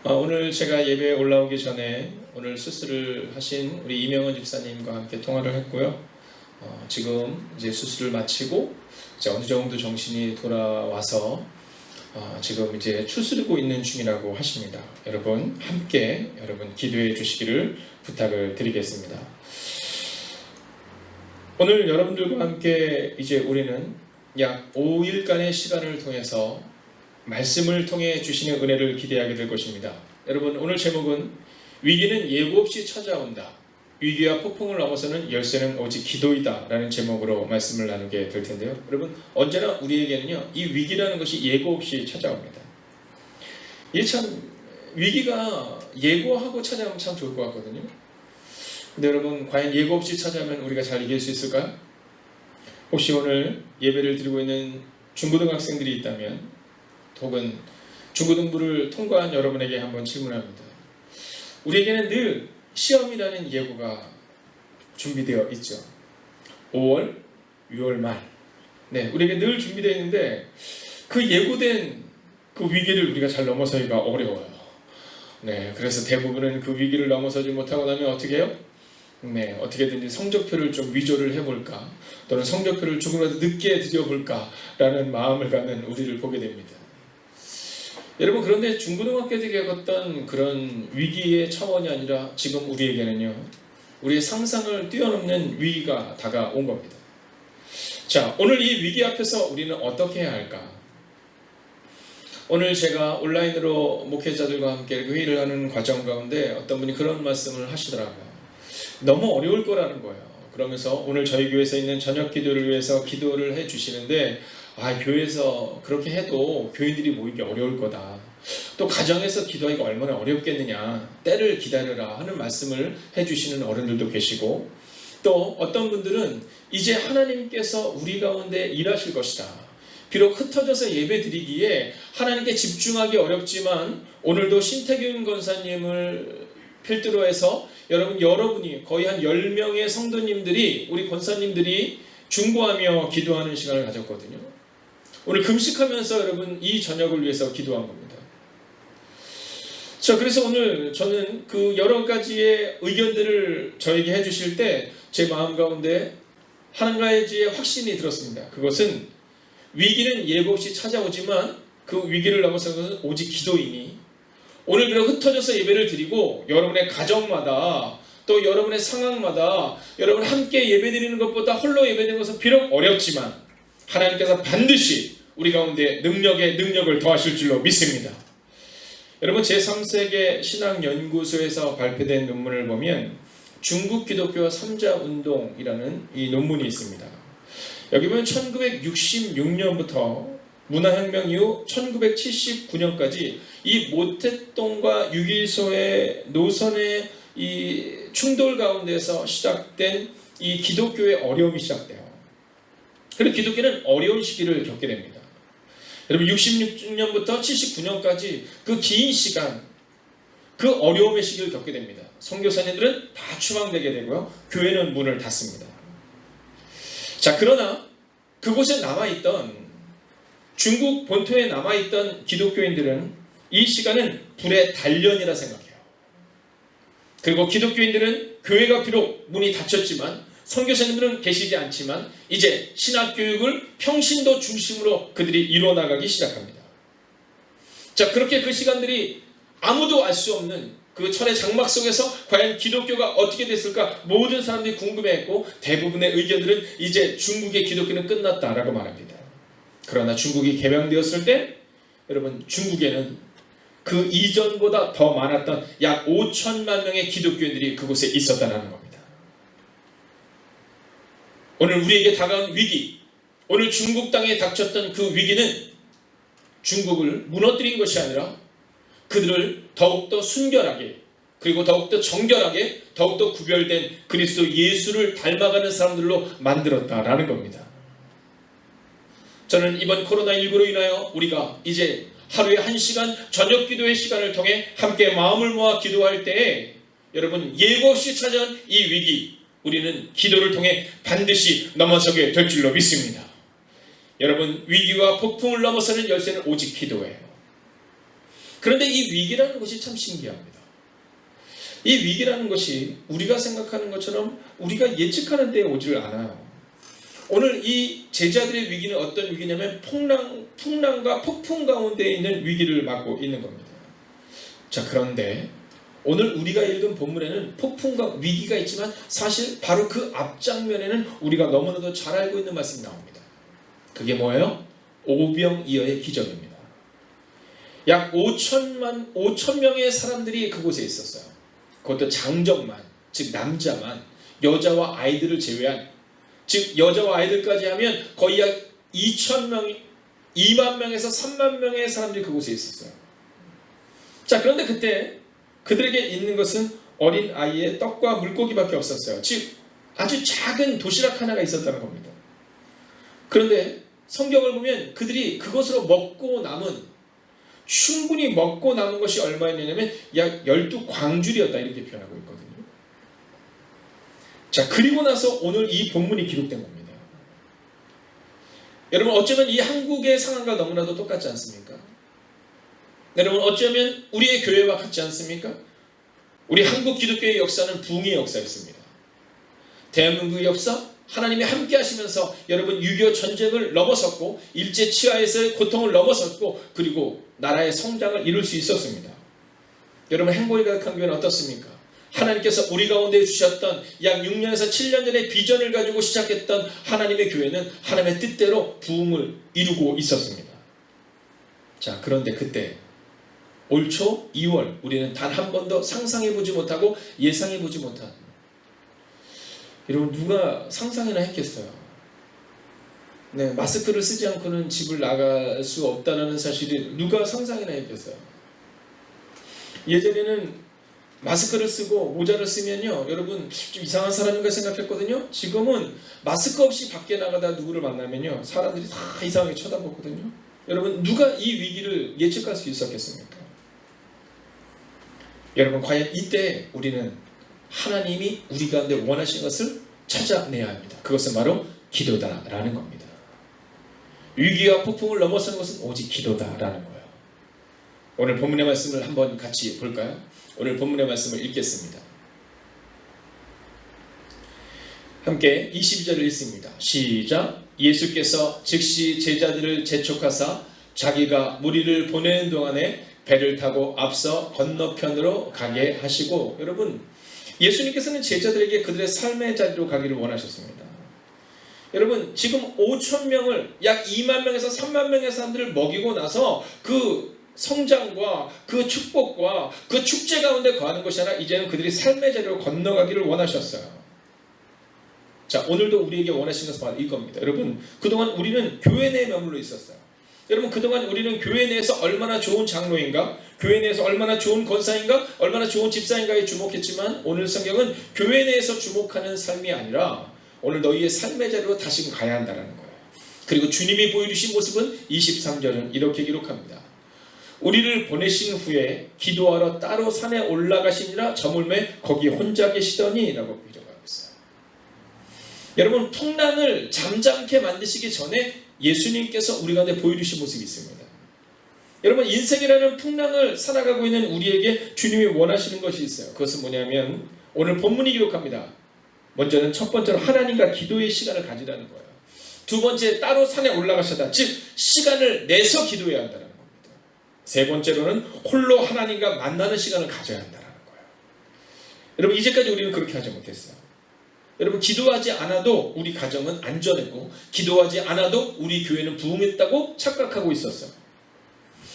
오늘 제가 예배에 올라오기 전에 오늘 수술을 하신 우리 이명원 집사님과 함께 통화를 했고요. 지금 이제 수술을 마치고 이제 어느 정도 정신이 돌아와서 지금 이제 추스르고 있는 중이라고 하십니다. 여러분 함께 기도해 주시기를 부탁을 드리겠습니다. 오늘 여러분들과 함께 이제 우리는 약 5일간의 시간을 통해서 말씀을 통해 주시는 은혜를 기대하게 될 것입니다. 여러분 오늘 제목은 위기는 예고 없이 찾아온다. 위기와 폭풍을 넘어서는 열쇠는 오직 기도이다 라는 제목으로 말씀을 나누게 될 텐데요. 여러분 언제나 우리에게는요 이 위기라는 것이 예고 없이 찾아옵니다. 이게 참 위기가 예고하고 찾아오면 참 좋을 것 같거든요. 근데 여러분 과연 예고 없이 찾아오면 우리가 잘 이길 수 있을까요? 혹시 오늘 예배를 드리고 있는 중고등학생들이 있다면 혹은 중고등부를 통과한 여러분에게 한번 질문합니다. 우리에게는 늘 시험이라는 예고가 준비되어 있죠. 5월, 6월 말. 네, 우리에게 늘 준비되어 있는데 그 예고된 그 위기를 우리가 잘 넘어서기가 어려워요. 네, 그래서 대부분은 그 위기를 넘어서지 못하고 나면 어떻게 해요? 네, 어떻게든지 성적표를 좀 위조를 해볼까 또는 성적표를 조금이라도 늦게 드려볼까 라는 마음을 갖는 우리를 보게 됩니다. 여러분 그런데 중고등학교 때 겪었던 그런 위기의 차원이 아니라 지금 우리에게는요 우리의 상상을 뛰어넘는 위기가 다가온 겁니다. 자, 오늘 이 위기 앞에서 우리는 어떻게 해야 할까? 오늘 제가 온라인으로 목회자들과 함께 회의를 하는 과정 가운데 어떤 분이 그런 말씀을 하시더라고요. 너무 어려울 거라는 거예요. 그러면서 오늘 저희 교회에서 있는 저녁 기도를 위해서 기도를 해 주시는데 교회에서 그렇게 해도 교인들이 모이기 어려울 거다. 또 가정에서 기도하기가 얼마나 어렵겠느냐. 때를 기다려라 하는 말씀을 해주시는 어른들도 계시고 또 어떤 분들은 이제 하나님께서 우리 가운데 일하실 것이다. 비록 흩어져서 예배 드리기에 하나님께 집중하기 어렵지만 오늘도 신태균 권사님을 필두로 해서 여러분이 거의 한 10명의 성도님들이 우리 권사님들이 중보하며 기도하는 시간을 가졌거든요. 오늘 금식하면서 여러분 이 저녁을 위해서 기도한 겁니다. 자, 그래서 오늘 저는 그 여러 가지의 의견들을 저에게 해주실 때 제 마음 가운데 한 가지의 확신이 들었습니다. 그것은 위기는 예고 없이 찾아오지만 그 위기를 넘어서는 것은 오직 기도이니 오늘 그렇게 흩어져서 예배를 드리고 여러분의 가정마다 또 여러분의 상황마다 여러분 함께 예배드리는 것보다 홀로 예배드리는 것은 비록 어렵지만 하나님께서 반드시 우리 가운데 능력을 더하실 줄로 믿습니다. 여러분 제3세계 신학연구소에서 발표된 논문을 보면 중국 기독교 3자 운동이라는 이 논문이 있습니다. 여기 보면 1966년부터 문화혁명 이후 1979년까지 이 모태똥과 유기소의 노선의 이 충돌 가운데서 시작된 이 기독교의 어려움이 시작돼요. 그리고 기독교는 어려운 시기를 겪게 됩니다. 여러분 66년부터 79년까지 그 긴 시간 그 어려움의 시기를 겪게 됩니다. 선교사님들은 다 추방되게 되고요. 교회는 문을 닫습니다. 자, 그러나 그곳에 남아있던 중국 본토에 남아있던 기독교인들은 이 시간은 불의 단련이라 생각해요. 그리고 기독교인들은 교회가 비록 문이 닫혔지만 선교사님들은 계시지 않지만 이제 신학교육을 평신도 중심으로 그들이 이루어나가기 시작합니다. 자, 그렇게 그 시간들이 아무도 알 수 없는 그 철의 장막 속에서 과연 기독교가 어떻게 됐을까 모든 사람들이 궁금해했고 대부분의 의견들은 이제 중국의 기독교는 끝났다라고 말합니다. 그러나 중국이 개방되었을 때 여러분 중국에는 그 이전보다 더 많았던 약 5천만 명의 기독교인들이 그곳에 있었다는 겁니다. 오늘 우리에게 다가온 위기, 오늘 중국 땅에 닥쳤던 그 위기는 중국을 무너뜨린 것이 아니라 그들을 더욱더 순결하게 그리고 더욱더 정결하게 더욱더 구별된 그리스도 예수를 닮아가는 사람들로 만들었다라는 겁니다. 저는 이번 코로나19로 인하여 우리가 이제 하루에 1시간 저녁 기도의 시간을 통해 함께 마음을 모아 기도할 때에 여러분 예고 없이 찾아온 이 위기 우리는 기도를 통해 반드시 넘어서게 될 줄로 믿습니다. 여러분 위기와 폭풍을 넘어서는 열쇠는 오직 기도예요. 그런데 이 위기라는 것이 참 신기합니다. 이 위기라는 것이 우리가 생각하는 것처럼 우리가 예측하는 때에 오지를 않아요. 오늘 이 제자들의 위기는 어떤 위기냐면 풍랑과 폭풍 가운데 있는 위기를 맞고 있는 겁니다. 자, 그런데 오늘 우리가 읽은 본문에는 폭풍과 위기가 있지만 사실 바로 그 앞장면에는 우리가 너무나도 잘 알고 있는 말씀이 나옵니다. 그게 뭐예요? 오병이어의 기적입니다. 약 5천 명의 사람들이 그곳에 있었어요. 그것도 장정만, 즉 남자만, 여자와 아이들을 제외한, 즉 여자와 아이들까지 하면 거의 약 2만 명에서 3만 명의 사람들이 그곳에 있었어요. 자, 그런데 그때 그들에게 있는 것은 어린 아이의 떡과 물고기밖에 없었어요. 즉 아주 작은 도시락 하나가 있었다는 겁니다. 그런데 성경을 보면 그들이 그것으로 충분히 먹고 남은 것이 얼마였냐면 약 12광줄이었다 이렇게 표현하고 있거든요. 자, 그리고 나서 오늘 이 본문이 기록된 겁니다. 여러분, 어쩌면 이 한국의 상황과 너무나도 똑같지 않습니까? 여러분, 어쩌면 우리의 교회와 같지 않습니까? 우리 한국 기독교의 역사는 부흥의 역사였습니다. 대한민국의 역사, 하나님이 함께 하시면서 여러분 6.25 전쟁을 넘어섰고 일제 치하에서의 고통을 넘어섰고 그리고 나라의 성장을 이룰 수 있었습니다. 여러분, 행복이 가득한 교회는 어떻습니까? 하나님께서 우리 가운데 주셨던 약 6년에서 7년 전의 비전을 가지고 시작했던 하나님의 교회는 하나님의 뜻대로 부흥을 이루고 있었습니다. 자, 그런데 그때 올 초 2월 우리는 단 한 번도 상상해보지 못하고 예상해보지 못한, 여러분 누가 상상이나 했겠어요? 네, 마스크를 쓰지 않고는 집을 나갈 수 없다는 사실이 누가 상상이나 했겠어요? 예전에는 마스크를 쓰고 모자를 쓰면요, 여러분 좀 이상한 사람인가 생각했거든요. 지금은 마스크 없이 밖에 나가다 누구를 만나면요, 사람들이 다 이상하게 쳐다보거든요. 여러분, 누가 이 위기를 예측할 수 있었겠습니까? 여러분, 과연 이때 우리는 하나님이 우리 가운데 원하신 것을 찾아내야 합니다. 그것은 바로 기도다라는 겁니다. 위기와 폭풍을 넘어서는 것은 오직 기도다라는 거예요. 오늘 본문의 말씀을 한번 같이 볼까요? 오늘 본문의 말씀을 읽겠습니다. 함께 22절을 읽습니다. 시작. 예수께서 즉시 제자들을 재촉하사 자기가 무리를 보내는 동안에 배를 타고 앞서 건너편으로 가게 하시고, 여러분, 예수님께서는 제자들에게 그들의 삶의 자리로 가기를 원하셨습니다. 여러분, 지금 5천 명을 약 2만 명에서 3만 명의 사람들을 먹이고 나서 그 성장과 그 축복과 그 축제 가운데 거하는 것이 아니라 이제는 그들이 삶의 자리로 건너가기를 원하셨어요. 자, 오늘도 우리에게 원하신 것은 바로 이겁니다. 여러분, 그동안 우리는 교회 내에 머물러 있었어요. 여러분, 그동안 우리는 교회 내에서 얼마나 좋은 장로인가, 교회 내에서 얼마나 좋은 권사인가, 얼마나 좋은 집사인가에 주목했지만 오늘 성경은 교회 내에서 주목하는 삶이 아니라 오늘 너희의 삶의 자리로 다시 가야 한다는 거예요. 그리고 주님이 보여주신 모습은 23절은 이렇게 기록합니다. 우리를 보내신 후에 기도하러 따로 산에 올라가시니라 저물매 거기 혼자 계시더니 라고 기록하고 있어요. 여러분, 풍랑을 잠잠케 만드시기 전에 예수님께서 우리 가운데 보여주신 모습이 있습니다. 여러분, 인생이라는 풍랑을 살아가고 있는 우리에게 주님이 원하시는 것이 있어요. 그것은 뭐냐면 오늘 본문이 기록합니다. 먼저는 첫 번째로 하나님과 기도의 시간을 가지라는 거예요. 두 번째, 따로 산에 올라가셔다, 즉 시간을 내서 기도해야 한다는 겁니다. 세 번째로는 홀로 하나님과 만나는 시간을 가져야 한다는 거예요. 여러분, 이제까지 우리는 그렇게 하지 못했어요. 여러분, 기도하지 않아도 우리 가정은 안전했고 기도하지 않아도 우리 교회는 부흥했다고 착각하고 있었어요.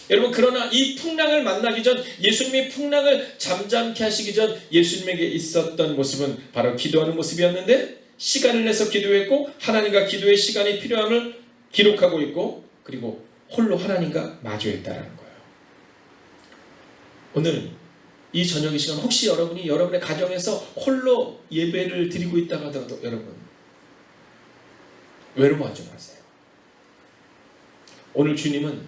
여러분, 그러나 이 풍랑을 만나기 전, 예수님이 풍랑을 잠잠케 하시기 전 예수님에게 있었던 모습은 바로 기도하는 모습이었는데, 시간을 내서 기도했고 하나님과 기도의 시간이 필요함을 기록하고 있고, 그리고 홀로 하나님과 마주했다는 거예요. 오늘 이 저녁의 시간, 혹시 여러분이 여러분의 가정에서 홀로 예배를 드리고 있다고 하더라도 여러분 외로워하지 마세요. 오늘 주님은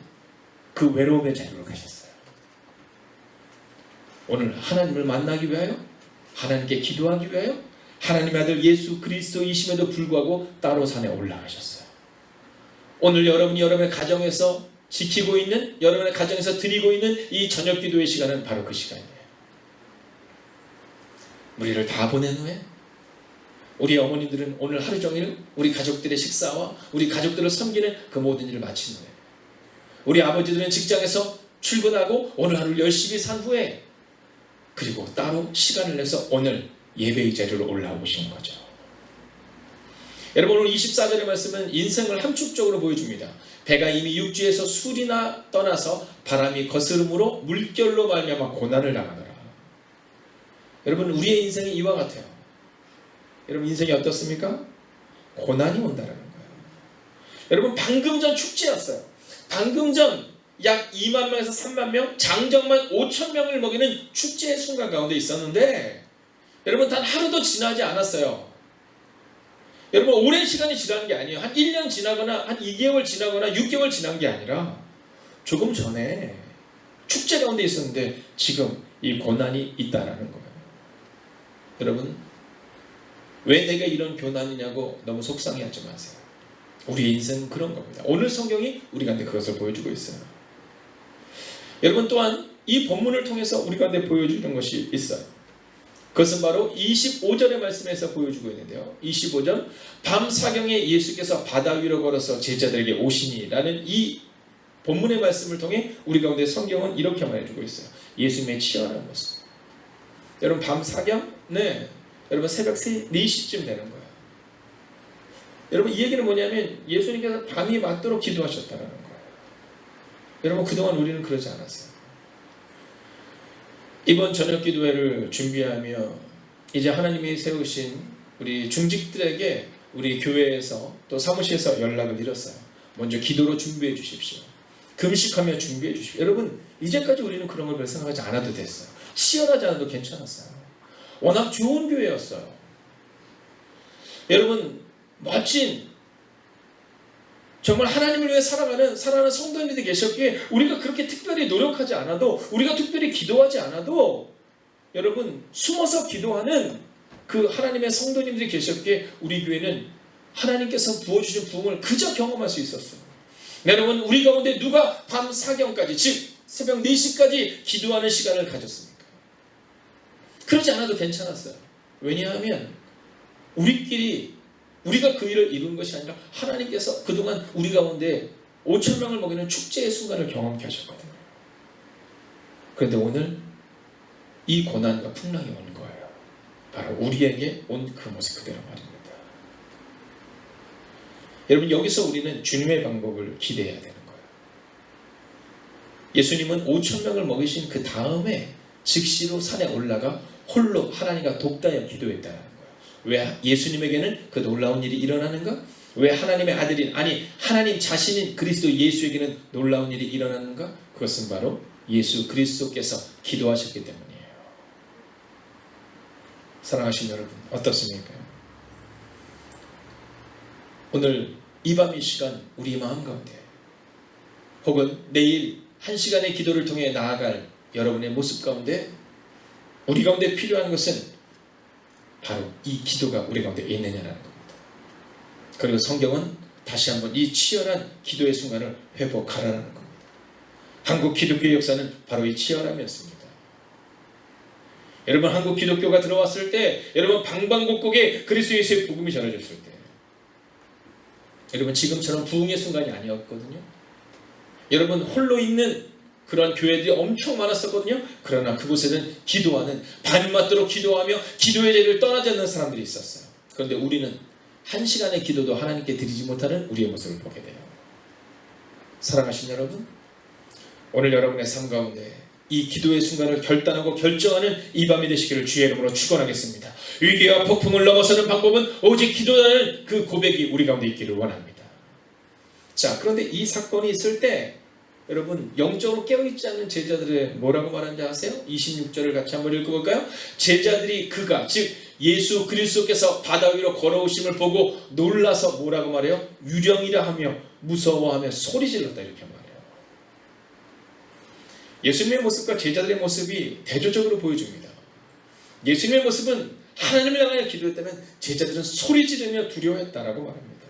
그 외로움의 자리로 가셨어요. 오늘 하나님을 만나기 위하여, 하나님께 기도하기 위하여 하나님의 아들 예수 그리스도이심에도 불구하고 따로 산에 올라가셨어요. 오늘 여러분이 여러분의 가정에서 지키고 있는, 여러분의 가정에서 드리고 있는 이 저녁 기도의 시간은 바로 그 시간이에요. 무리를 다 보낸 후에 우리 어머니들은 오늘 하루 종일 우리 가족들의 식사와 우리 가족들을 섬기는 그 모든 일을 마친 후에, 우리 아버지들은 직장에서 출근하고 오늘 하루를 열심히 산 후에, 그리고 따로 시간을 내서 오늘 예배의 자리로 올라오신 거죠. 여러분, 오늘 24절의 말씀은 인생을 함축적으로 보여줍니다. 배가 이미 육지에서 술이나 떠나서 바람이 거스름으로 물결로 말미암아 고난을 당하더라. 여러분, 우리의 인생이 이와 같아요. 여러분, 인생이 어떻습니까? 고난이 온다는 거예요. 여러분, 방금 전 축제였어요. 방금 전 약 2만 명에서 3만 명, 장정만 5천 명을 먹이는 축제의 순간 가운데 있었는데, 여러분, 단 하루도 지나지 않았어요. 여러분, 오랜 시간이 지난 게 아니에요. 한 1년 지나거나 한 2개월 지나거나 6개월 지난 게 아니라 조금 전에 축제 가운데 있었는데 지금 이 고난이 있다라는 거예요. 여러분, 왜 내가 이런 고난이냐고 너무 속상해하지 마세요. 우리의 인생은 그런 겁니다. 오늘 성경이 우리 가운데 그것을 보여주고 있어요. 여러분, 또한 이 본문을 통해서 우리 가운데 보여주는 것이 있어요. 그것은 바로 25절의 말씀에서 보여주고 있는데요. 25절, 밤 사경에 예수께서 바다 위로 걸어서 제자들에게 오시니 라는 이 본문의 말씀을 통해 우리 가운데 성경은 이렇게 말해주고 있어요. 예수님의 치열한 모습. 여러분, 밤 사경? 네. 여러분, 새벽 4시쯤 되는 거예요. 여러분, 이 얘기는 뭐냐면 예수님께서 밤이 맞도록 기도하셨다는 거예요. 여러분, 그동안 우리는 그러지 않았어요. 이번 저녁 기도회를 준비하며 이제 하나님이 세우신 우리 중직들에게 우리 교회에서 또 사무실에서 연락을 드렸어요. 먼저 기도로 준비해 주십시오. 금식하며 준비해 주십시오. 여러분, 이제까지 우리는 그런 걸 별 생각하지 않아도 됐어요. 치열하지 않아도 괜찮았어요. 워낙 좋은 교회였어요. 여러분, 멋진, 정말 하나님을 위해 살아가는 성도님들이 계셨기에 우리가 그렇게 특별히 노력하지 않아도, 우리가 특별히 기도하지 않아도 여러분, 숨어서 기도하는 그 하나님의 성도님들이 계셨기에 우리 교회는 하나님께서 부어주신 부흥을 그저 경험할 수 있었어요. 여러분, 우리 가운데 누가 밤 사경까지, 즉 새벽 4시까지 기도하는 시간을 가졌습니까? 그러지 않아도 괜찮았어요. 왜냐하면 우리가 그 일을 이룬 것이 아니라 하나님께서 그동안 우리 가운데 5천 명을 먹이는 축제의 순간을 경험케 하셨거든요. 그런데 오늘 이 고난과 풍랑이 온 거예요. 바로 우리에게 온 그 모습 그대로 말입니다. 여러분, 여기서 우리는 주님의 방법을 기대해야 되는 거예요. 예수님은 5천 명을 먹이신 그 다음에 즉시로 산에 올라가 홀로 하나님과 독다여 기도했다는 거예요. 왜 예수님에게는 그 놀라운 일이 일어나는가? 왜 하나님의 아들인, 아니 하나님 자신인 그리스도 예수에게는 놀라운 일이 일어나는가? 그것은 바로 예수 그리스도께서 기도하셨기 때문이에요. 사랑하신 여러분, 어떻습니까? 오늘 이 밤 이 시간 우리 마음 가운데, 혹은 내일 1시간의 기도를 통해 나아갈 여러분의 모습 가운데 우리 가운데 필요한 것은 바로 이 기도가 우리 가운데 있느냐라는 겁니다. 그리고 성경은 다시 한번 이 치열한 기도의 순간을 회복하라는 겁니다. 한국 기독교의 역사는 바로 이 치열함이었습니다. 여러분, 한국 기독교가 들어왔을 때, 여러분 방방곡곡에 그리스도 예수의 복음이 전해졌을 때, 여러분 지금처럼 부흥의 순간이 아니었거든요. 여러분, 홀로 있는 그런 교회들이 엄청 많았었거든요. 그러나 그곳에는 기도하는, 밤이 맞도록 기도하며 기도의 자리를 떠나지 않는 사람들이 있었어요. 그런데 우리는 1시간의 기도도 하나님께 드리지 못하는 우리의 모습을 보게 돼요. 사랑하신 여러분, 오늘 여러분의 삶 가운데 이 기도의 순간을 결단하고 결정하는 이 밤이 되시기를 주의 이름으로 축원하겠습니다. 위기와 폭풍을 넘어서는 방법은 오직 기도라는 그 고백이 우리 가운데 있기를 원합니다. 자, 그런데 이 사건이 있을 때 여러분, 영적으로 깨어있지 않는 제자들의 뭐라고 말하는지 아세요? 26절을 같이 한번 읽어볼까요? 제자들이 그가, 즉 예수 그리스도께서 바다 위로 걸어오심을 보고 놀라서 뭐라고 말해요? 유령이라 하며 무서워하며 소리질렀다, 이렇게 말해요. 예수님의 모습과 제자들의 모습이 대조적으로 보여줍니다. 예수님의 모습은 하나님을 향하여 기도했다면 제자들은 소리 지르며 두려워했다라고 말합니다.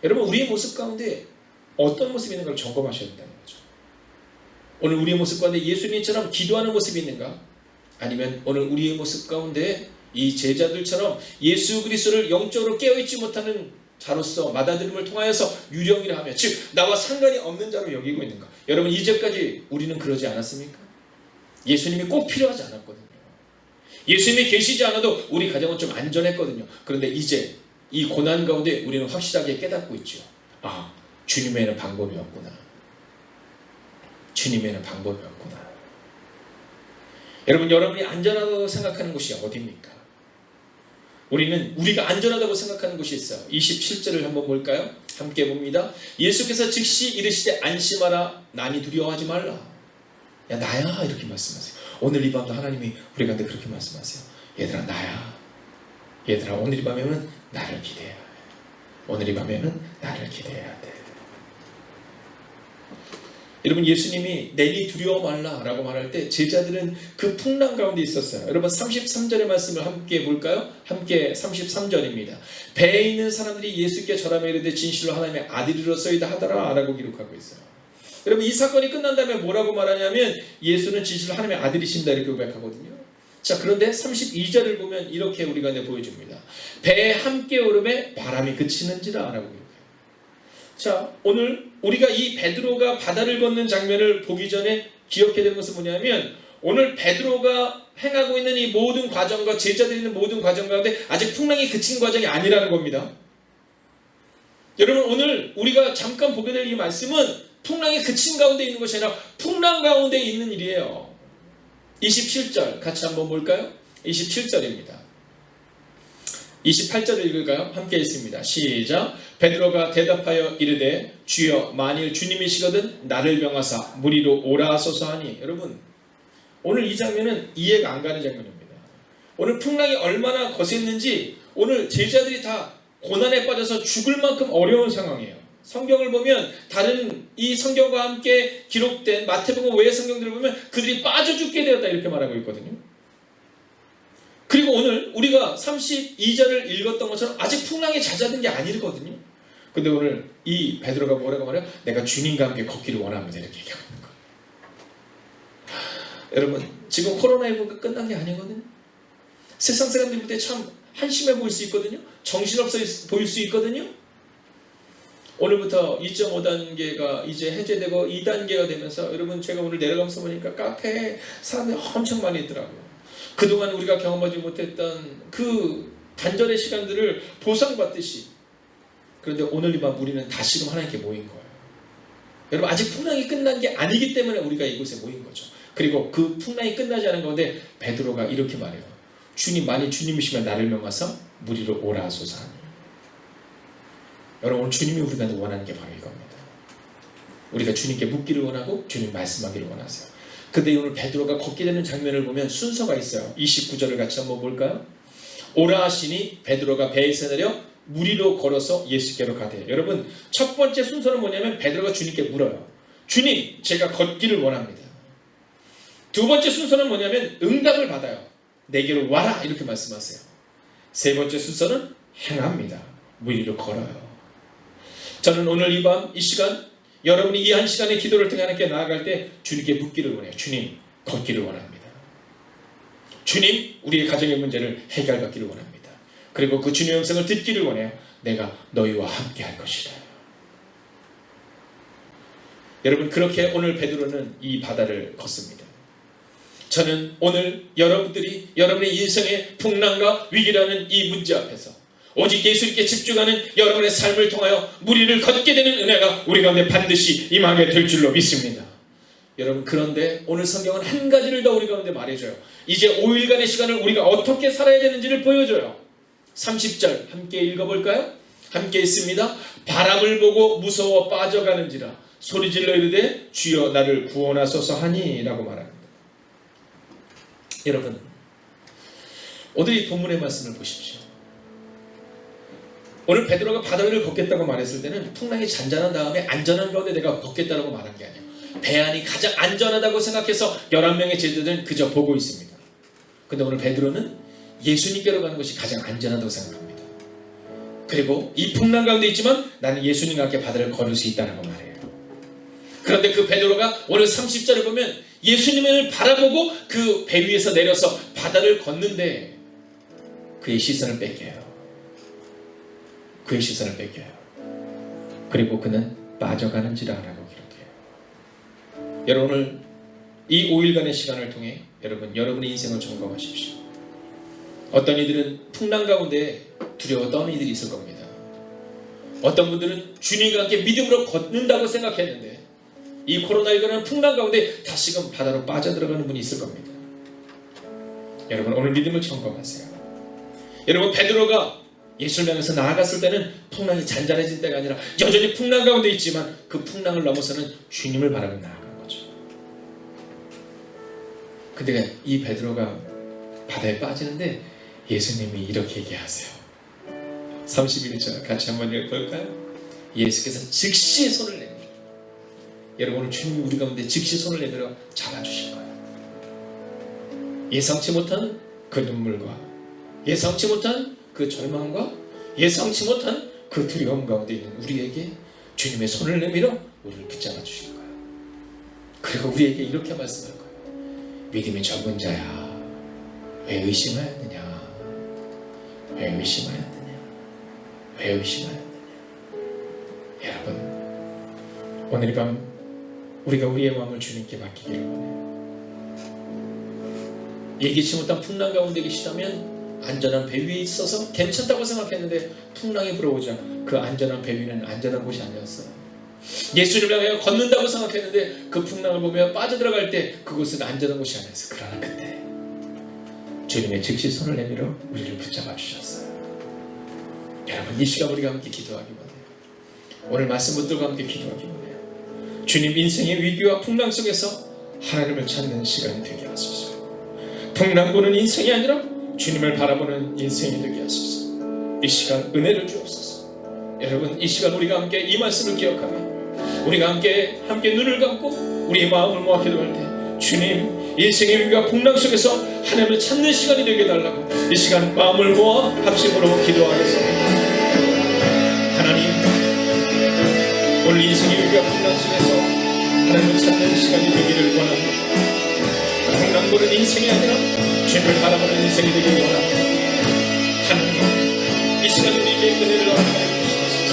여러분, 우리의 모습 가운데 어떤 모습이 있는가를 점검하셔야 된다는 거죠. 오늘 우리의 모습 가운데 예수님처럼 기도하는 모습이 있는가? 아니면 오늘 우리의 모습 가운데 이 제자들처럼 예수 그리스도를 영적으로 깨어있지 못하는 자로서 맏아들임을 통하여서 유령이라 하며, 즉 나와 상관이 없는 자로 여기고 있는가? 여러분, 이제까지 우리는 그러지 않았습니까? 예수님이 꼭 필요하지 않았거든요. 예수님이 계시지 않아도 우리 가정은 좀 안전했거든요. 그런데 이제 이 고난 가운데 우리는 확실하게 깨닫고 있죠. 아, 주님에는 방법이 없구나. 주님에는 방법이 없구나. 여러분, 여러분이 안전하다고 생각하는 곳이 어디입니까? 우리는 우리가 안전하다고 생각하는 곳이 있어요. 27절을 한번 볼까요? 함께 봅니다. 예수께서 즉시 이르시되 안심하라, 나니 두려워하지 말라. 야, 나야, 이렇게 말씀하세요. 오늘 이 밤도 하나님이 우리 가운데 그렇게 말씀하세요. 얘들아, 나야. 얘들아, 오늘 이 밤에는 나를 기대해야 해. 오늘 이 밤에는 나를 기대해야 돼. 여러분, 예수님이 내니 두려워 말라 라고 말할 때 제자들은 그 풍랑 가운데 있었어요. 여러분, 33절의 말씀을 함께 볼까요? 함께 33절입니다. 배에 있는 사람들이 예수께 절하며 이르되 진실로 하나님의 아들이로소이다 하더라 라고 기록하고 있어요. 여러분, 이 사건이 끝난 다음에 뭐라고 말하냐면 예수는 진실로 하나님의 아들이신다 이렇게 고백하거든요. 자, 그런데 32절을 보면 이렇게 우리가 보여줍니다. 배에 함께 오름에 바람이 그치는지라 라고 기록해요. 자, 오늘 우리가 이 베드로가 바다를 걷는 장면을 보기 전에 기억해야 되는 것은 뭐냐면, 오늘 베드로가 행하고 있는 이 모든 과정과 제자들이 있는 모든 과정 가운데 아직 풍랑이 그친 과정이 아니라는 겁니다. 여러분, 오늘 우리가 잠깐 보게 될 이 말씀은 풍랑이 그친 가운데 있는 것이 아니라 풍랑 가운데 있는 일이에요. 27절 같이 한번 볼까요? 27절입니다. 28절을 읽을까요? 함께 읽습니다. 시작. 베드로가 대답하여 이르되 주여, 만일 주님이시거든 나를 명하사 물 위로 오라 하소서 하니. 여러분, 오늘 이 장면은 이해가 안 가는 장면입니다. 오늘 풍랑이 얼마나 거셌는지 오늘 제자들이 다 고난에 빠져서 죽을 만큼 어려운 상황이에요. 성경을 보면 다른 이 성경과 함께 기록된 마태복음 외의 성경들을 보면 그들이 빠져 죽게 되었다 이렇게 말하고 있거든요. 그리고 오늘 우리가 32절을 읽었던 것처럼 아직 풍랑이 잦아든 게 아니거든요. 근데 오늘 이 베드로가 뭐라고 말해요? 내가 주님과 함께 걷기를 원합니다 이렇게 얘기하는 거예요. 여러분, 지금 코로나19가 끝난 게 아니거든요. 세상 사람들이 볼 때 참 한심해 보일 수 있거든요. 정신없어 보일 수 있거든요. 오늘부터 2.5단계가 이제 해제되고 2단계가 되면서, 여러분, 제가 오늘 내려가면서 보니까 카페에 사람들이 엄청 많이 있더라고요. 그동안 우리가 경험하지 못했던 그 단절의 시간들을 보상받듯이. 그런데 오늘 이 밤 우리는 다시금 하나님께 모인 거예요. 여러분, 아직 풍랑이 끝난 게 아니기 때문에 우리가 이곳에 모인 거죠. 그리고 그 풍랑이 끝나지 않은 가운데 베드로가 이렇게 말해요. 주님, 만일 주님이시면 나를 명하사 물 위로 오라 하소서 하니. 여러분, 오늘 주님이 우리가 원하는 게 바로 이겁니다. 우리가 주님께 묻기를 원하고 주님 말씀하기를 원하세요. 근데 오늘 베드로가 걷게 되는 장면을 보면 순서가 있어요. 29절을 같이 한번 볼까요? 오라 하시니 베드로가 배에서 내려 물 위로 걸어서 예수께로 가되. 여러분, 첫 번째 순서는 뭐냐면 베드로가 주님께 물어요. 주님, 제가 걷기를 원합니다. 두 번째 순서는 뭐냐면 응답을 받아요. 내게로 와라 이렇게 말씀하세요. 세 번째 순서는 행합니다. 물 위로 걸어요. 저는 오늘 이 밤, 이 시간, 여러분이 이 한 시간의 기도를 통해 하나님께 나아갈 때 주님께 묻기를 원해요. 주님, 걷기를 원합니다. 주님, 우리의 가정의 문제를 해결받기를 원합니다. 그리고 그 주님의 음성을 듣기를 원해요. 내가 너희와 함께 할 것이다. 여러분, 그렇게 오늘 베드로는 이 바다를 걷습니다. 저는 오늘 여러분들이 여러분의 인생의 풍랑과 위기라는 이 문제 앞에서 오직 예수님께 집중하는 여러분의 삶을 통하여 물 위를 걷게 되는 은혜가 우리 가운데 반드시 임하게 될 줄로 믿습니다. 여러분, 그런데 오늘 성경은 한 가지를 더 우리 가운데 말해줘요. 이제 5일간의 시간을 우리가 어떻게 살아야 되는지를 보여줘요. 30절 함께 읽어볼까요? 함께 있습니다. 바람을 보고 무서워 빠져가는지라 소리질러 이르되 주여 나를 구원하소서 하니 라고 말합니다. 여러분, 오늘 이 본문의 말씀을 보십시오. 오늘 베드로가 바다 위를 걷겠다고 말했을 때는 풍랑이 잔잔한 다음에 안전한 가운데 내가 걷겠다고 말한 게 아니에요. 배 안이 가장 안전하다고 생각해서 11명의 제자들은 그저 보고 있습니다. 근데 오늘 베드로는 예수님께로 가는 것이 가장 안전하다고 생각합니다. 그리고 이 풍랑 가운데 있지만 나는 예수님과 함께 바다를 걸을 수 있다는 말이에요. 그런데 그 베드로가 오늘 30절을 보면 예수님을 바라보고 그 배 위에서 내려서 바다를 걷는데 그의 시선을 뺏겨요. 그의 시선을 뺏겨요. 그리고 그는 빠져가는지라 라고 기록해요. 여러분, 오늘 이 5일간의 시간을 통해 여러분의 인생을 점검하십시오. 어떤 이들은 풍랑 가운데 두려워 떠는 이들이 있을 겁니다. 어떤 분들은 주님과 함께 믿음으로 걷는다고 생각했는데 이 코로나19라는 풍랑 가운데 다시금 바다로 빠져들어가는 분이 있을 겁니다. 여러분, 오늘 믿음을 점검하세요. 여러분, 베드로가 예수를 향해서 나아갔을 때는 풍랑이 잔잔해진 때가 아니라 여전히 풍랑 가운데 있지만 그 풍랑을 넘어서는 주님을 바라고 나아간 거죠. 근데 이 베드로가 바다에 빠지는데 예수님이 이렇게 얘기하세요. 31절 같이 한번 읽어볼까요? 예수께서 즉시 손을 내밀어, 여러분, 오늘 주님이 우리 가운데 즉시 손을 내밀어 잡아주실 거예요. 예상치 못한 그 눈물과 예상치 못한 그 절망과 예상치 못한 그 두려움 가운데 있는 우리에게 주님의 손을 내밀어 우리를 붙잡아 주실 거예요. 그리고 우리에게 이렇게 말씀할 거예요. 믿음이 적은 자야, 왜 의심하였느냐? 왜 의심하였느냐? 왜 의심하였느냐? 여러분, 오늘 밤 우리가 우리의 마음을 주님께 맡기기를 원해요. 예기치 못한 풍랑 가운데 계시다면 안전한 배 위에 있어서 괜찮다고 생각했는데 풍랑이 불어오자 그 안전한 배 위는 안전한 곳이 아니었어요. 예수님을 향해 걷는다고 생각했는데 그 풍랑을 보며 빠져들어갈 때 그곳은 안전한 곳이 아니었어요. 그러나 그때 주님의 즉시 손을 내밀어 우리를 붙잡아 주셨어요. 여러분, 이 시간 우리가 함께 기도하기 원해요. 오늘 말씀 붙들고 함께 기도하기 원해요. 주님, 인생의 위기와 풍랑 속에서 하나님을 찾는 시간이 되게 하소서. 풍랑 보는 인생이 아니라 주님을 바라보는 인생이 되게 하소서. 이 시간 은혜를 주옵소서. 여러분, 이 시간 우리가 함께 이 말씀을 기억하며 우리가 함께 눈을 감고 우리의 마음을 모아 기도할 때 주님, 인생의 위기와 풍랑 속에서 하나님을 찾는 시간이 되게 해달라고 이 시간 마음을 모아 합심으로 기도하겠습니다. 하나님, 오늘 인생의 위기와 풍랑 속에서 하나님을 찾는 시간이 되기를 원합니다. 풍랑 보는 인생이 아니라 주님을 바라보는 인생이 되기를 원합니다. 하나님, 이 시간 우리에게 은혜를 허락하여 주시옵소서.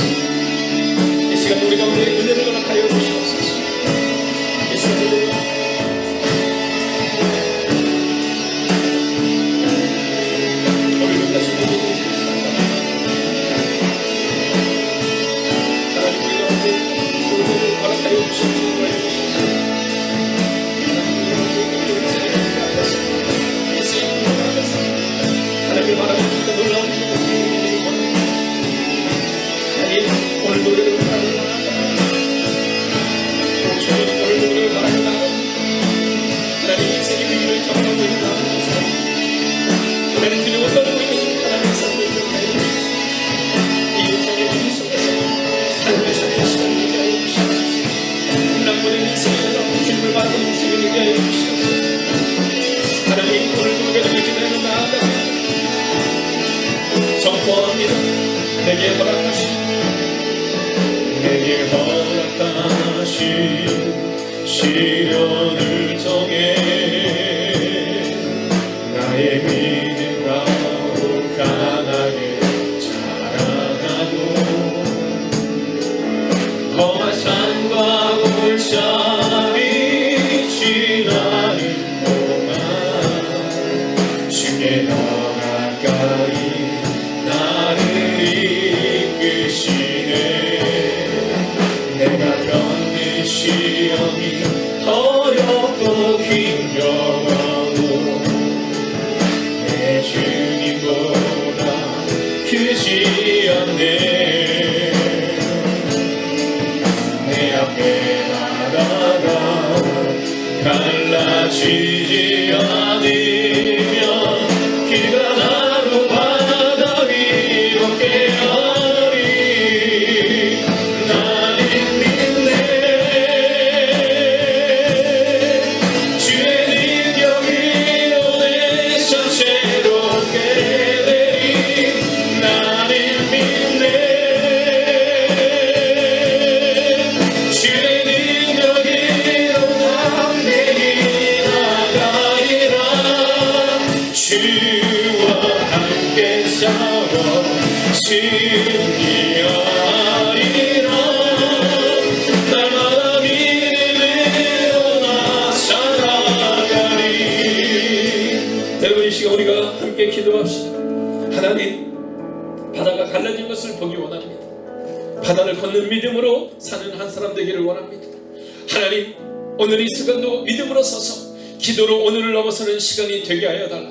이 시간 우리 가운데 은혜를 허락하여 주시옵소서. 이 시간 우리가 우리를 다시 보내주시기 바랍니다. 하나님, 우리 가운데 은혜를 허락하여 주시옵소서. 하나님을 바라보는 놀라운 일을 원합니다. 하나님, 오늘 노래를 바라는 주님, 오늘 노래를 바라는 하나님, 인생의 위기를 경험하고 있는 사람, 하나님 두려워 떨고 있는 하나님의 삶을 이루게 하여 주시옵소서. 이 인생의 위기 속에서 하나님의 삶의 시간을 되게 하여 주시옵소서. 풍랑 보는 인생에서 주님을 바라보는 인생을 되게 하여 주시옵소서. 하나님, 오늘 우리가 주님의 기도하는 나아가며 선포합니다. 내게 허락하신 시련을 통해 나의 믿음으로 강하게 자라나고 험한 산과 골짜기 지나는 동안 주께 더 가까이 나를 이끄시네. 내가 겪는 시험이 어렵고 힘겨워도 내 주님보다 크지 않네. 내 앞에 바다 우리가 함께 기도합시다. 하나님, 바다가 갈라진 것을 보기 원합니다. 바다를 건넌 믿음으로 사는 한 사람 되기를 원합니다. 하나님, 오늘 이 시간도 믿음으로 서서 기도로 오늘을 넘어서는 시간이 되게 하여 달라.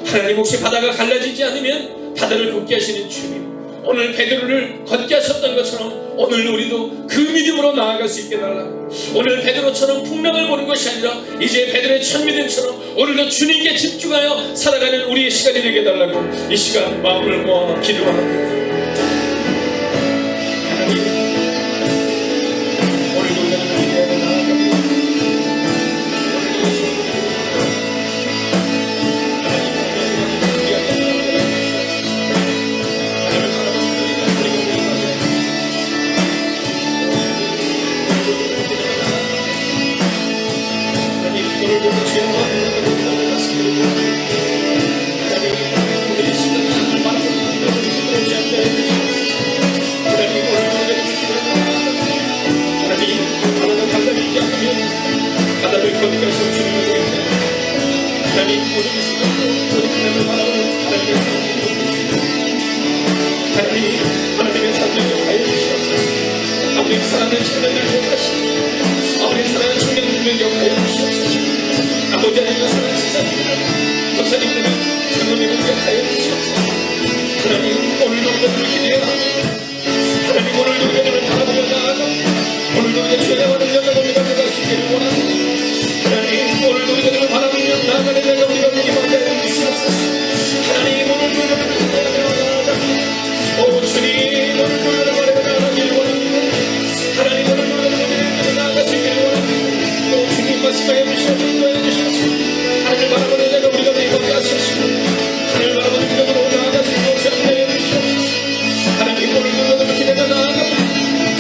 하나님, 혹시 바다가 갈라지지 않으면 바다를 걷게 하시는 주님, 오늘 베드로를 걷게 하셨던 것처럼 오늘 우리도 그 믿음으로 나아갈 수 있게 달라. 오늘 베드로처럼 풍랑을 보는 것이 아니라 이제 베드로의 첫 믿음처럼 오늘도 주님께 집중하여 살아가는 우리의 시간이 되게 달라고 이 시간 마음을 모아 기도합니다. 하나님, 오늘도 우리가 주님께 나아갑니다. 하나님의 사랑을 가해 주시옵소서. 아버지 사랑하는 청년들 기억하시고 아버지 사랑하는 청년들을 기억하여 주시옵소서. 아버지 하나님과 사랑하는 지사님들, 목사님들을 장로님을 기억하여 주시옵소서. 하나님, 오늘도 우리가 그렇게 되어야 합니다. 하나님, 오늘도 우리가 너를 바라보며 나아갑니다. 오늘도 우리가 주의 영원한 영광을 우리가 들어갈 수 있기를 원합니다. 하나님, 오늘도 우리가 너를 바라보며 나아가는 영광 우리가 임하게 하여 주시옵소서. 하나님, 오늘도 우리가 너를 바라보며 나아갑니다. 오 주님, 오늘도 우리가 바라보며 나아가기를 원합니다. 하나님, 오늘도 우리가 바라보며 나아갈 수 있기를 원합니다. 오 주님, 말씀하여 주시옵소서. 인도하여 주시옵소서. 하나님을 바라보는 자가 우리가 임하게 하시옵소서. 하나님을 바라보는 믿음으로 나아갈 수 있도록 장하여 주시옵소서. 하나님, 오늘도 우리가 그렇게 되어 나아갑니다.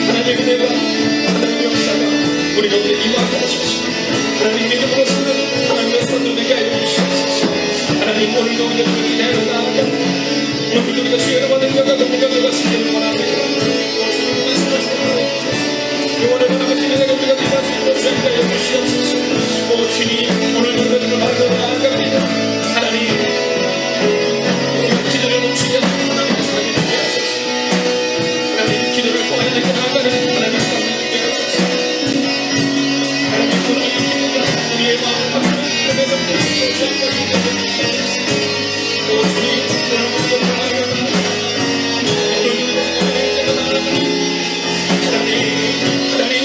하나님의 은혜가, 하나님의 역사가 우리가 임하게 하소서. 하나님, 믿음으로 사는 하나님의 선도 되게 하여 주시옵소서. 하나님, 오늘도 우리가 그렇게 되어 나아갑니다. 오늘도 우리가 주의를 받는 자가 우리가 들어갔으기를 원합니다. 오 주님, 말씀하시옵소서. 영원을 바라볼 수 있는 자가 우리가 들어갈 수 있도록 장하여 주시옵소서. 오 주님, 오늘도 우리가 들어가서 나아갑니다. 하나님, 기도를 멈추지 않고 하나님의 사랑을 되게 하소서. 하나님, 기도를 통하여 내게 나아가는 하나님의 사랑을 되게 하소서. 하나님, 오늘 이 기도가 우리의 마음을 바꾸는 꿈에서 보시고 주의 것이 되게 주시옵소서. 오 주님, 오늘 우리가 나아갑니다. 오늘 우리가 내가 나아갑니다. 하나님,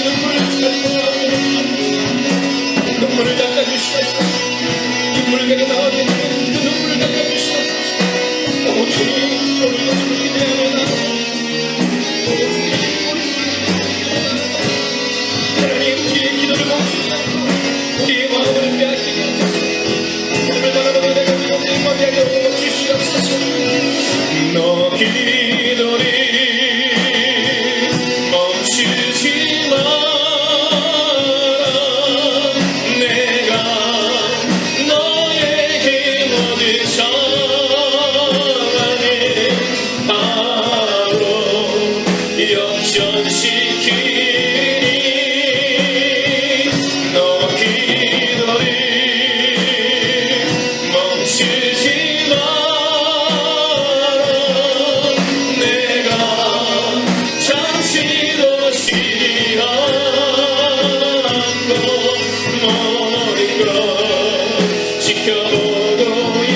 눈물을 눈물을 닦아주시옵소서. 눈물을 내게 나오는 그 눈물을 닦아주시옵소서. 오 주님, 오늘도 주님께 대하여 하나님, 우리의 기도를 멈추지 않고 우리의 마음을 빼앗기게 하소서. 하나님을 바라보는 내가 우리가 임하게 하여 주시옵소서. 너 기도를 멈추지 마라. 내가 너에게 모든 사랑을 바로 역전시키니 너 기도를 멈추지 마라. 내가 잠시도 쉬지 않고 모든 것 지켜보고이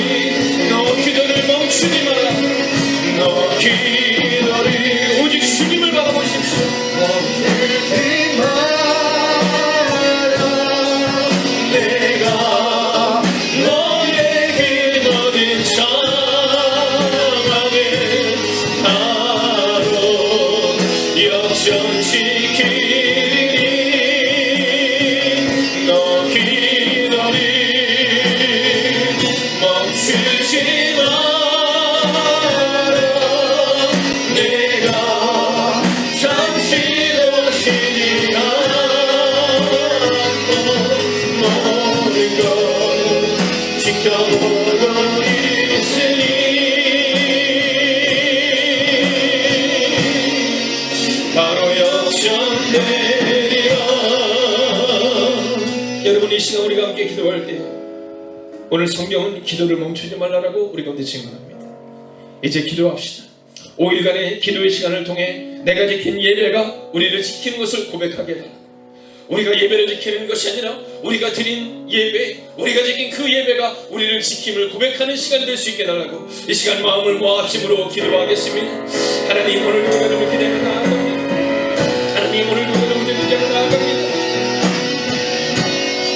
너 기도를 멈추지 마라. 너 기도를 오직 주님을 바라보십시오. 멈추지 마라. 내가 너에게 모든 사랑을 바로 역전시키니 너 기도를 멈추지 마라. 내가 잠시도 쉬지 않고 모든 것 지켜보고 있으니 바로 역전되리라. 여러분, 이 시간 우리가 함께 기도할 때 오늘 성경은 기도를 멈추지 말라라고 우리 가운데 증언합니다. 이제 기도합시다. 5일간의 기도의 시간을 통해 내가 지킨 예배가 우리를 지키는 것을 고백하게 해달라. 우리가 예배를 지키는 것이 아니라 우리가 드린 예배, 우리가 지킨 그 예배가 우리를 지킴을 고백하는 시간이 될 수 있게 해달라고 이 시간 마음을 모아 합심으로 기도하겠습니다. 하나님, 오늘 우리가 너무 기대하며 나아갑니다. 하나님, 오늘 우리가 너무 기대하며 나아갑니다.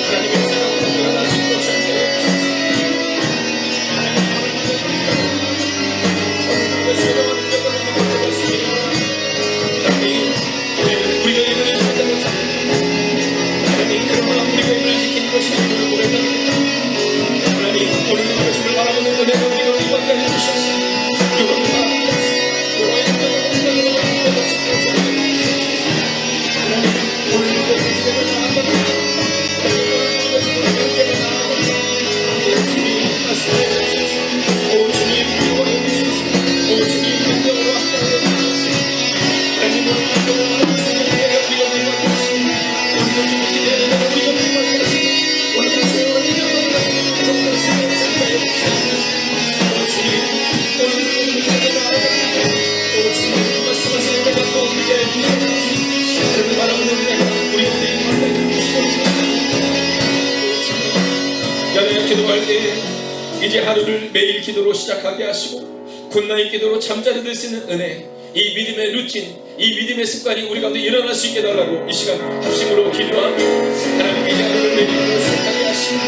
하나님의 사랑을 우리가 말씀으로 전달해 주시옵소서. 오늘 우리가 수고하는 때가 너무 고맙습니다. 하나님, 우리가 예배를 지킨다고 하나님, 그러나 우리가 예배를 지키는 것이 아니라 고백합니다. 하나님, 오늘 그것을 바라보는 은혜가 우리가 임하게 해주셔서 기도할 때 이제 하루를 매일 기도로 시작하게 하시고 굿나잇 기도로 잠자리 들 수 있는 은혜, 이 믿음의 루틴, 이 믿음의 습관이 우리 가운데 일어날 수 있게 해달라고 이 시간 합심으로 기도하며 하나님 이제 하루를 매일 기도로 시작하게 하시고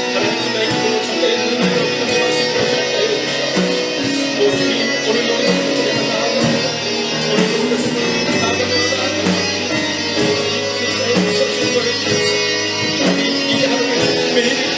하나님 굿나잇 기도로 잠자리 드는 은혜로 우리 말씀으로 전하여 주시옵소서. 오 주님, 오늘도 우리가 기도를 나아갑니다. 오늘도 우리가 기도를 나아갑니다. 오 주님, 기도하여 주시옵소서. 하나님 이제 하루를 매일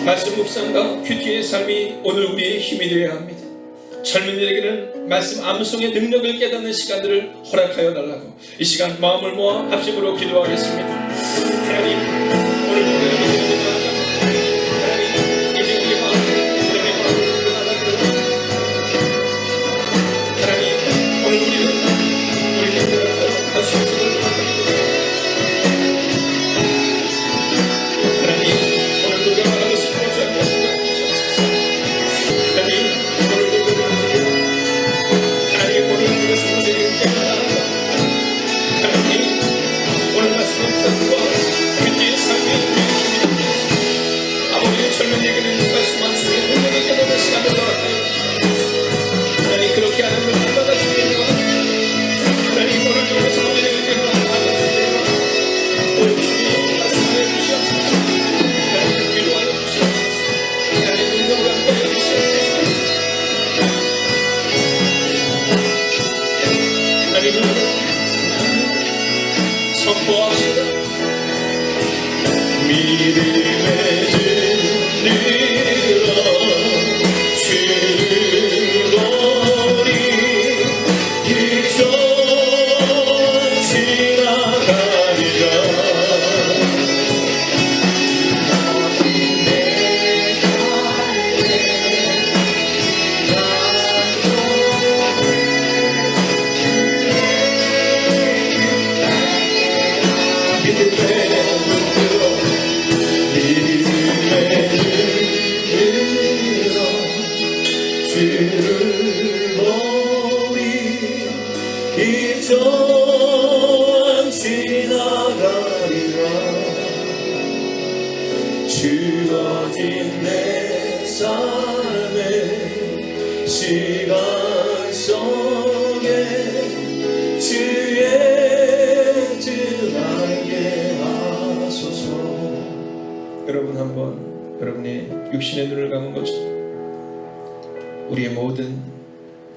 말씀 묵상과 큐티의 삶이 오늘 우리의 힘이 되어야 합니다. 젊은이들에게는 말씀 암송의 능력을 깨닫는 시간들을 허락하여 달라고 이 시간 마음을 모아 합심으로 기도하겠습니다. 하나님, 오늘 우리가 하나님 이제 우리 마음을 하나님, 오늘 우리는 할 수 있을 것 같습니다. 주어진 내 삶의 시간 속에 주의 뜻 안에 한번 여러분의 육신의 눈을 감은 것처럼 우리의 모든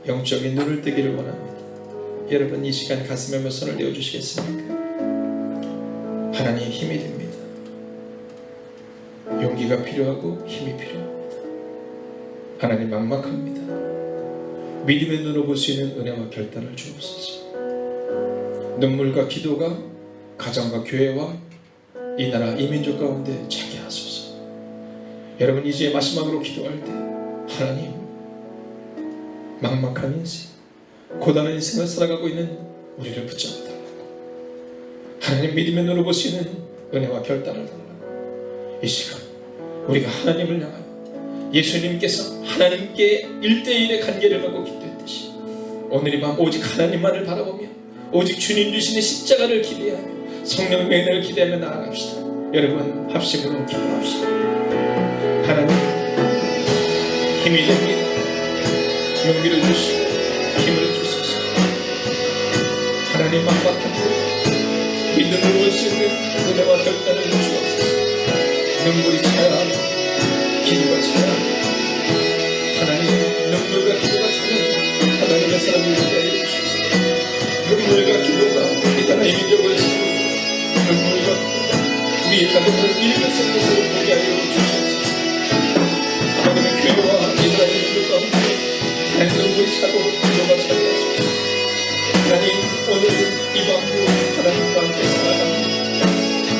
영적인 눈을 뜨기를 원합니다. 여러분 이 시간 가슴에 한번 손을 내어주시겠습니까? 하나님 힘이 됩니다. 용기가 필요하고 힘이 필요합니다. 하나님 막막합니다. 믿음의 눈으로 볼 수 있는 은혜와 결단을 주옵소서. 눈물과 기도가 가정과 교회와 이 나라 이 민족 가운데 차게 하소서. 여러분 이제 마지막으로 기도할 때 하나님 막막한 인생, 고단한 인생을 살아가고 있는 우리를 붙잡아 달라고, 하나님 믿음의 눈으로 볼 수 있는 은혜와 결단을 달라고, 이 시간 우리가 하나님을 향하여 예수님께서 하나님께 1대1의 관계를 갖고 기도했듯이 오늘 이 밤 오직 하나님만을 바라보며 오직 주님 주시는 십자가를 기대하며 성령의 은혜를 기대하며 나아갑시다. 여러분 합심으로 기도합시다. 하나님 힘이 됩니다. 용기를 주시고 힘을 주소서. 하나님 막막한 믿음으로 볼 수 있는 은혜와 결단을 주옵소서. 눈물이 차야 하며 기도가 차야 하며 하나님 눈물과 기도가 차야 하나님의 사람을 위하여 주옵소서. 눈물과 기도가 이 나라의 민족을 세우고 눈물과 기도가 우리의 가족을 일교성 것으로 보게 하여 주옵소서. 하나님의 교회와 이 나라의 민족 가운데 하나님 눈물이 차고 기도가 차게 하소서. 하나님 오늘 이 밤도 하나님과 함께 살아갑니다.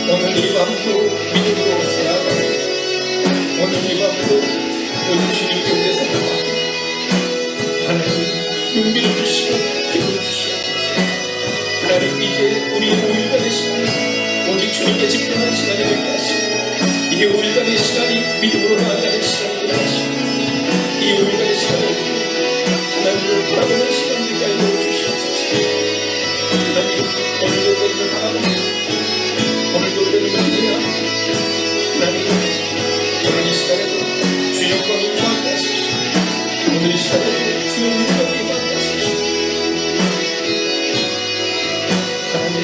오늘 이 밤도 믿음으로 살아갑니다. 오늘 이 밤도 오직 주님께 우리의 삶을 맡깁니다. 하나님 용기를 주시고 힘을 주시옵소서. 하나님 이제 우리 5일간의 시간이 오직 주님께 집중하는 시간이 되게 하시고 이게 5일간의 시간이 믿음으로 나아가는 시간이 되게 하시고 이 5일간의 시간을 하나님을 바라보는 시간이 되게 하여 주시옵소서. 하나님 오늘도 우리를 바라보며 오늘도 우리를 기대하며 하나님 오늘 이 시간에도 주의 영광을 임하게 하소서. 오늘 이 시간에도 주의 영광을 임하게 하소서. 하나님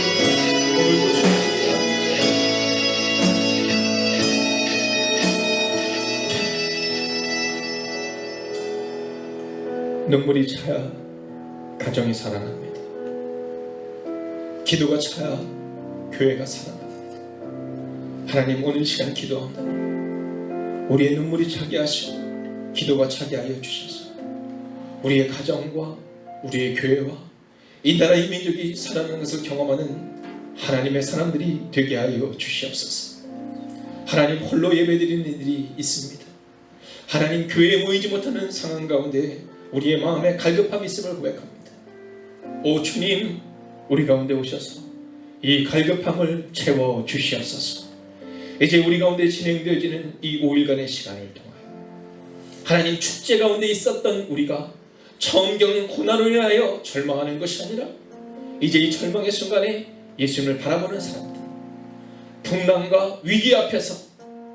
오늘도 주의 눈물이 차야 가정이 살아납니다. 기도가 차야 교회가 살아납니다. 하나님 오늘 시간 기도합니다. 우리의 눈물이 차게 하시고 기도가 차게 하여 주셔서 우리의 가정과 우리의 교회와 이 나라 이 민족이 살아나는 것을 경험하는 하나님의 사람들이 되게 하여 주시옵소서. 하나님 홀로 예배드리는 이들이 있습니다. 하나님 교회에 모이지 못하는 상황 가운데 우리의 마음에 갈급함이 있음을 고백합니다. 오 주님 우리 가운데 오셔서 이 갈급함을 채워 주시옵소서. 이제 우리 가운데 진행되어지는 이 5일간의 시간을 통하여 하나님 축제 가운데 있었던 우리가 처음 겪는 고난으로 인하여 절망하는 것이 아니라 이제 이 절망의 순간에 예수님을 바라보는 사람들, 풍랑과 위기 앞에서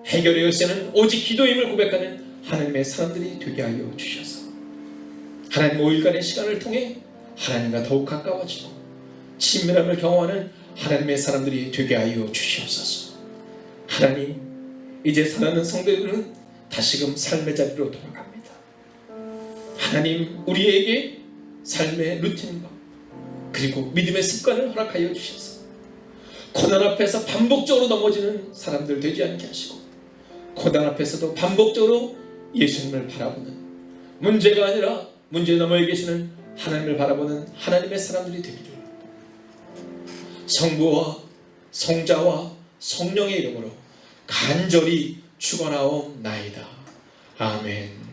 해결의 열쇠는 오직 기도임을 고백하는 하나님의 사람들이 되게 하여 주셔서 하나님 5일간의 시간을 통해 하나님과 더욱 가까워지고 친밀함을 경험하는 하나님의 사람들이 되게 하여 주시옵소서. 하나님 이제 살아가는 성도들은 다시금 삶의 자리로 돌아갑니다. 하나님 우리에게 삶의 루틴과 그리고 믿음의 습관을 허락하여 주셔서 고난 앞에서 반복적으로 넘어지는 사람들 되지 않게 하시고 고난 앞에서도 반복적으로 예수님을 바라보는 문제가 아니라 문제 너머에 계시는 하나님을 바라보는 하나님의 사람들이 되기를 성부와 성자와 성령의 이름으로 간절히 축원하옵나이다. 아멘.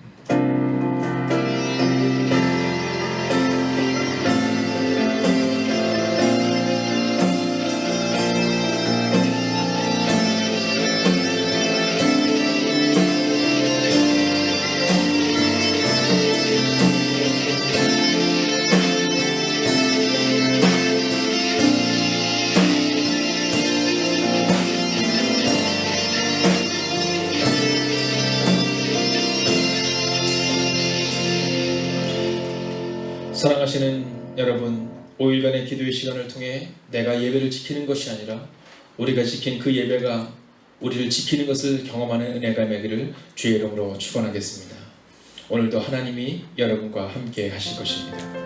사랑하시는 여러분, 5일간의 기도의 시간을 통해 내가 예배를 지키는 것이 아니라 우리가 지킨 그 예배가 우리를 지키는 것을 경험하는 은혜가 되기를 주의 이름으로 축원하겠습니다. 오늘도 하나님이 여러분과 함께 하실 것입니다.